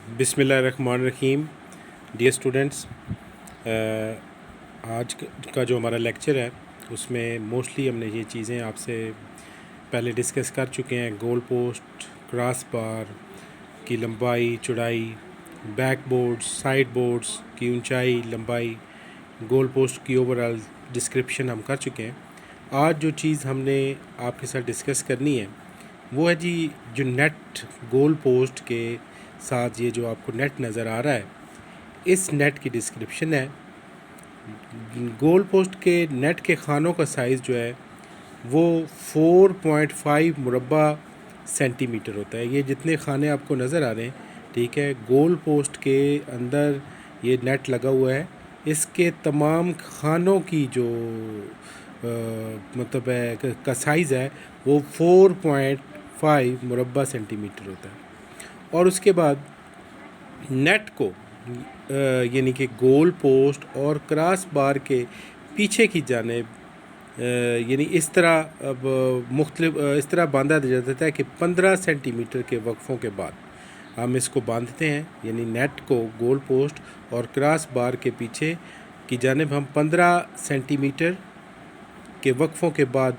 बिस्मिल्लाहिर्रहमानिर्रहीम। Dear students, आज का जो हमारा लेक्चर है उसमें मोस्टली हमने ये चीज़ें आपसे पहले डिस्कस कर चुके हैं। गोल पोस्ट, क्रॉस बार की लंबाई चौड़ाई, बैक बोर्ड्स, साइड बोर्ड्स की ऊंचाई लंबाई, गोल पोस्ट की ओवरऑल डिस्क्रिप्शन हम कर चुके हैं। आज जो चीज़ हमने आपके साथ डिस्कस करनी है वो है जी, जो नेट गोल पोस्ट के साथ ये जो आपको नेट नज़र आ रहा है, इस नेट की डिस्क्रिप्शन है। गोल पोस्ट के नेट के खानों का साइज़ जो है वो 4.5 मुरब्बा सेंटीमीटर होता है। ये जितने खाने आपको नज़र आ रहे हैं, ठीक है, गोल पोस्ट के अंदर ये नेट लगा हुआ है। इसके तमाम खानों की जो मतलब है का साइज़ है वो 4.5 मुरब्बा सेंटीमीटर होता है। और उसके बाद नेट को यानी कि गोल पोस्ट और क्रॉस बार के पीछे की जानिब यानी इस तरह अब मुख्तलिफ इस तरह बांधा जाता है कि 15 सेंटीमीटर के वक्फ़ों के बाद हम इसको बांधते हैं। यानी नेट को गोल पोस्ट और क्रॉस बार के पीछे की जानिब हम 15 सेंटीमीटर के वक्फ़ों के बाद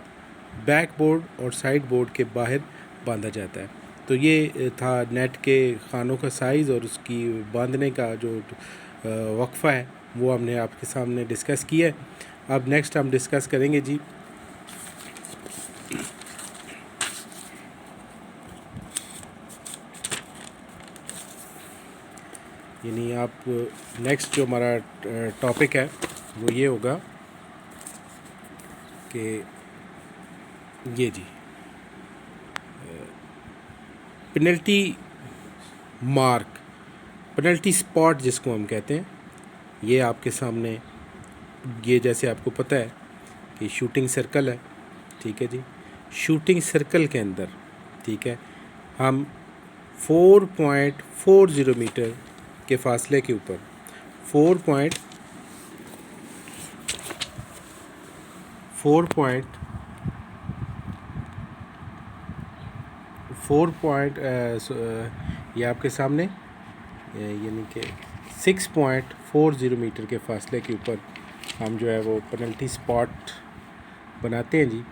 बैक बोर्ड और साइड बोर्ड के बाहर बांधा जाता है। तो ये था नेट के खानों का साइज़ और उसकी बांधने का जो वक्फ़ा है वो हमने आपके सामने डिस्कस किया है। अब नेक्स्ट हम डिस्कस करेंगे जी यानी आप नेक्स्ट जो हमारा टॉपिक है वो ये होगा कि ये जी पेनल्टी मार्क, पेनल्टी स्पॉट जिसको हम कहते हैं, ये आपके सामने ये जैसे आपको पता है कि शूटिंग सर्कल है, ठीक है जी। शूटिंग सर्कल के अंदर, ठीक है, हम 4.40 मीटर के फासले के ऊपर 4 ये आपके सामने यानी कि 6.40 मीटर के फासले के ऊपर हम जो है वो पेनल्टी स्पॉट बनाते हैं जी।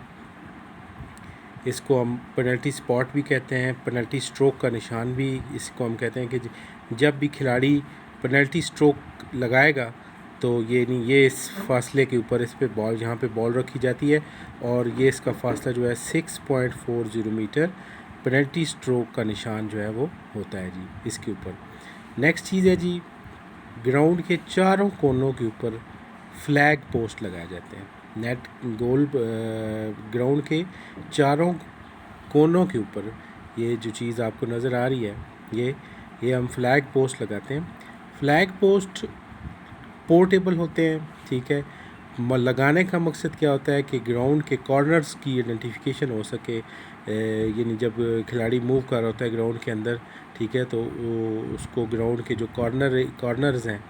इसको हम पेनल्टी स्पॉट भी कहते हैं, पेनल्टी स्ट्रोक का निशान भी इसको हम कहते हैं कि जब भी खिलाड़ी पेनल्टी स्ट्रोक लगाएगा तो ये नहीं, ये इस फासले के ऊपर इस पे बॉल, यहाँ पे बॉल रखी जाती है और ये इसका फासला जो है 6.40 मीटर पेनल्टी स्ट्रोक का निशान जो है वो होता है जी इसके ऊपर। नेक्स्ट चीज़ है जी, ग्राउंड के चारों कोनों के ऊपर फ्लैग पोस्ट लगाए जाते हैं। नेट गोल ग्राउंड के चारों कोनों के ऊपर ये जो चीज़ आपको नज़र आ रही है ये हम फ्लैग पोस्ट लगाते हैं। फ्लैग पोस्ट पोर्टेबल होते हैं, ठीक है। लगाने का मकसद क्या होता है कि ग्राउंड के कॉर्नर्स की आइडेंटिफिकेशन हो सके। यानी जब खिलाड़ी मूव कर रहा होता है ग्राउंड के अंदर, ठीक है, तो उसको ग्राउंड के जो कॉर्नर्स हैं,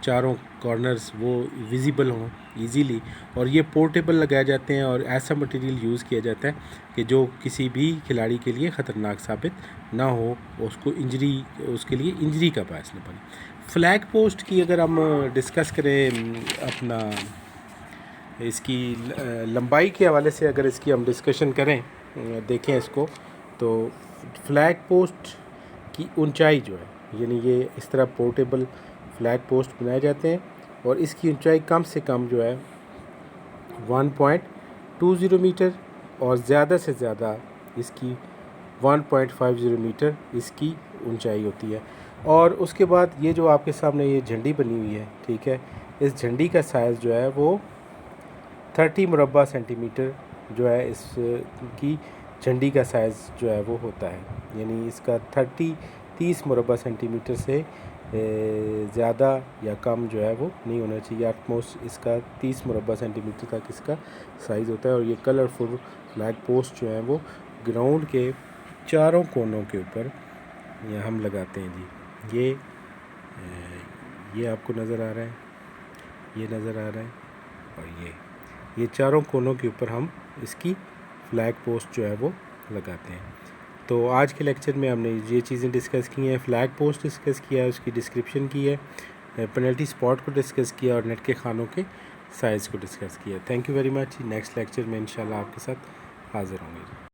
चारों कॉर्नर्स वो विजिबल हों इजीली। और ये पोर्टेबल लगाए जाते हैं और ऐसा मटेरियल यूज़ किया जाता है कि जो किसी भी खिलाड़ी के लिए ख़तरनाक साबित ना हो, उसके लिए इंजरी का बायस न बने। फ्लैग पोस्ट की अगर हम डिस्कस करें अपना इसकी लंबाई के हवाले से, अगर इसकी हम डिस्कशन करें, देखें इसको, तो फ्लैग पोस्ट की ऊंचाई जो है, यानी ये इस तरह पोर्टेबल फ्लैग पोस्ट बनाए जाते हैं और इसकी ऊंचाई कम से कम जो है 1.20 मीटर और ज़्यादा से ज़्यादा इसकी 1.50 मीटर इसकी ऊंचाई होती है। और उसके बाद ये जो आपके सामने ये झंडी बनी हुई है, ठीक है, इस झंडी का साइज़ जो है वो 30 मुरब्बा सेंटीमीटर जो है इसकी झंडी का साइज़ जो है वो होता है। यानी इसका 30 मुरब्बा सेंटीमीटर से ज़्यादा या कम जो है वो नहीं होना चाहिए। एटमोस्ट इसका 30 मुरब्बा सेंटीमीटर तक इसका साइज़ होता है। और ये कलरफुल फ्लैग पोस्ट जो है वो ग्राउंड के चारों कोनों के ऊपर ये हम लगाते हैं जी। ये आपको नज़र आ रहा है, ये नज़र आ रहा है, और ये चारों कोनों के ऊपर हम इसकी फ्लैग पोस्ट जो है वो लगाते हैं। तो आज के लेक्चर में हमने ये चीज़ें डिस्कस की हैं, फ्लैग पोस्ट डिस्कस किया है, उसकी डिस्क्रिप्शन की है, पेनल्टी स्पॉट को डिस्कस किया और नेट के खानों के साइज़ को डिस्कस किया। Thank you very much. Next lecture में इंशाल्लाह आपके साथ हाज़िर होंगे।